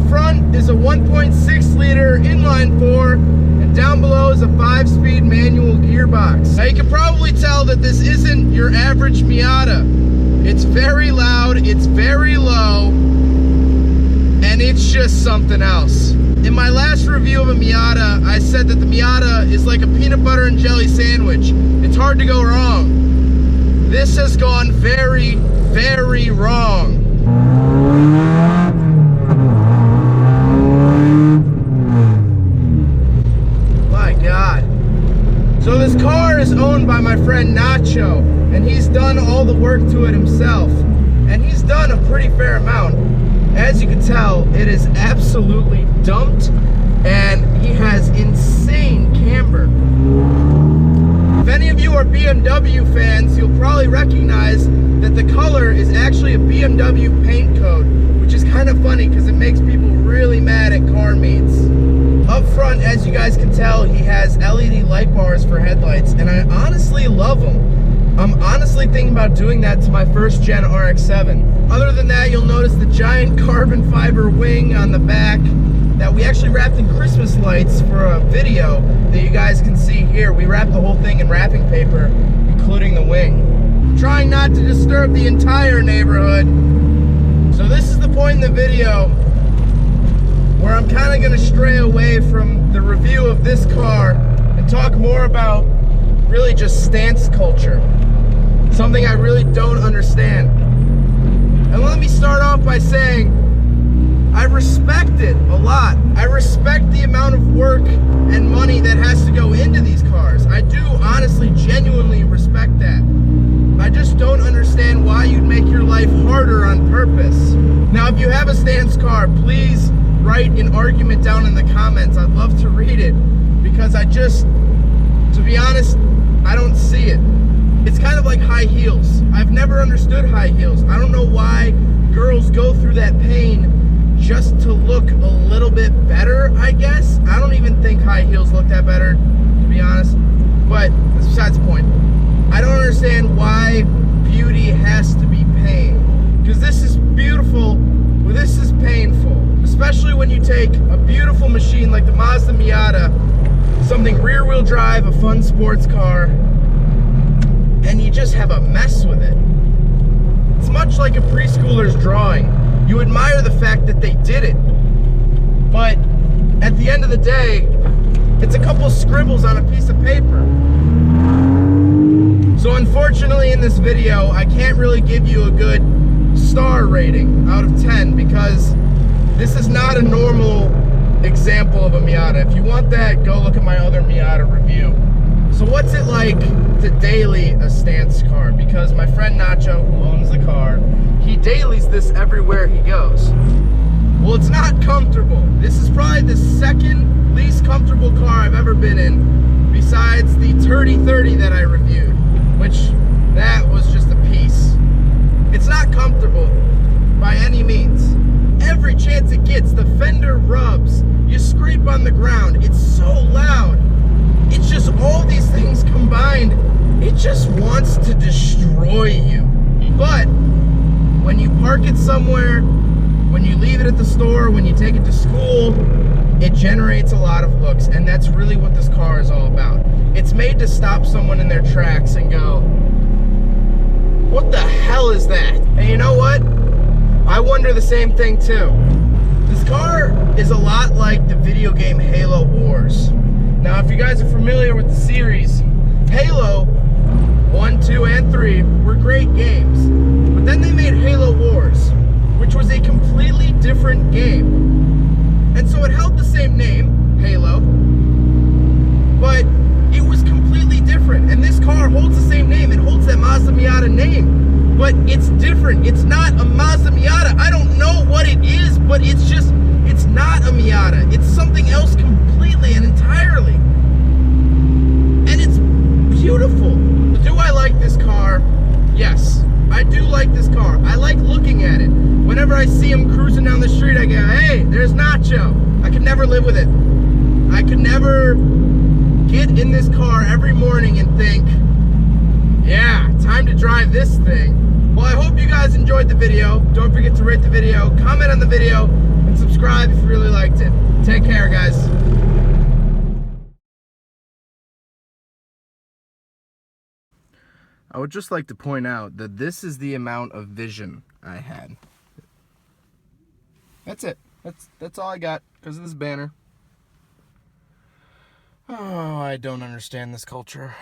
front is a 1.6 liter inline 4, and down below is a 5-speed manual gearbox. Now you can probably tell that this isn't your average Miata. It's very loud, it's very low, and it's just something else. In my last review of a Miata, I said that the Miata is like a peanut butter and jelly sandwich. It's hard to go wrong. This has gone very, very wrong. My God. So this car is owned by my friend Nacho, and he's done all the work to it himself. And he's done a pretty fair amount. As you can tell, it is absolutely dumped, and he has insane camber. If any of you are BMW fans, you'll probably recognize that the color is actually a BMW paint code, which is kind of funny because it makes people really mad at car meets. Up front, as you guys can tell, he has LED light bars for headlights, and I honestly love them. I'm honestly thinking about doing that to my first gen RX-7. Other than that, you'll notice the giant carbon fiber wing on the back that we actually wrapped in Christmas lights for a video that you guys can see here. We wrapped the whole thing in wrapping paper, including the wing. I'm trying not to disturb the entire neighborhood. So this is the point in the video where I'm kind of going to stray away from the review of this car and talk more about really just stance culture. Something I really don't understand. And let me start off by saying I respect it a lot. I respect the amount of work and money that has to go into these cars. I do honestly, genuinely respect that. I just don't understand why you'd make your life harder on purpose. Now, if you have a stance car, please write an argument down in the comments. I'd love to read it, because to be honest, I don't see it. It's kind of like high heels. I've never understood high heels. I don't know why girls go through that pain just to look a little bit better, I guess. I don't even think high heels look that better, to be honest. But that's besides the point. I don't understand why beauty has to be pain. Because this is beautiful, well, this is painful. Especially when you take a beautiful machine like the Mazda Miata, something rear-wheel drive, a fun sports car, and you just have a mess with it. It's much like a preschooler's drawing. You admire the fact that they did it, but at the end of the day, it's a couple scribbles on a piece of paper. So unfortunately in this video, I can't really give you a good star rating out of 10, because this is not a normal example of a Miata. If you want that, go look at my other Miata review. So what's it like to daily a stance car? Because my friend Nacho, who owns the car, he dailies this everywhere he goes. Well, it's not comfortable. This is probably the second least comfortable car I've ever been in, besides the 3030 that I reviewed, which that was just a piece. It's not comfortable by any means. Every chance it gets, the fender rubs, you scrape on the ground, it's so loud. It's just all these things combined, it just wants to destroy you. But when you park it somewhere, when you leave it at the store, when you take it to school, it generates a lot of looks, and that's really what this car is all about. It's made to stop someone in their tracks and go, what the hell is that? And you know what? I wonder the same thing too. This car is a lot like the video game Halo Wars. Now, if you guys are familiar with the series, Halo 1, 2, and 3 were great games. But then they made Halo Wars, which was a completely different game. And so it held the same name, Halo, but it was completely different. And this car holds the same name. It holds that Mazda Miata name, but it's different. It's not a Mazda Miata. I don't know what it is, but it's not a Miata. It's something else completely and entirely. And it's beautiful. Do I like this car? Yes, I do like this car. I like looking at it. Whenever I see him cruising down the street, I go, hey, there's Nacho. I could never live with it. I could never get in this car every morning and think, yeah, time to drive this thing. Well, I hope you guys enjoyed the video. Don't forget to rate the video, comment on the video, and subscribe. subscribe if you really liked it. Take care, guys. I would just like to point out that this is the amount of vision I had. That's it. That's all I got because of this banner. Oh, I don't understand this culture.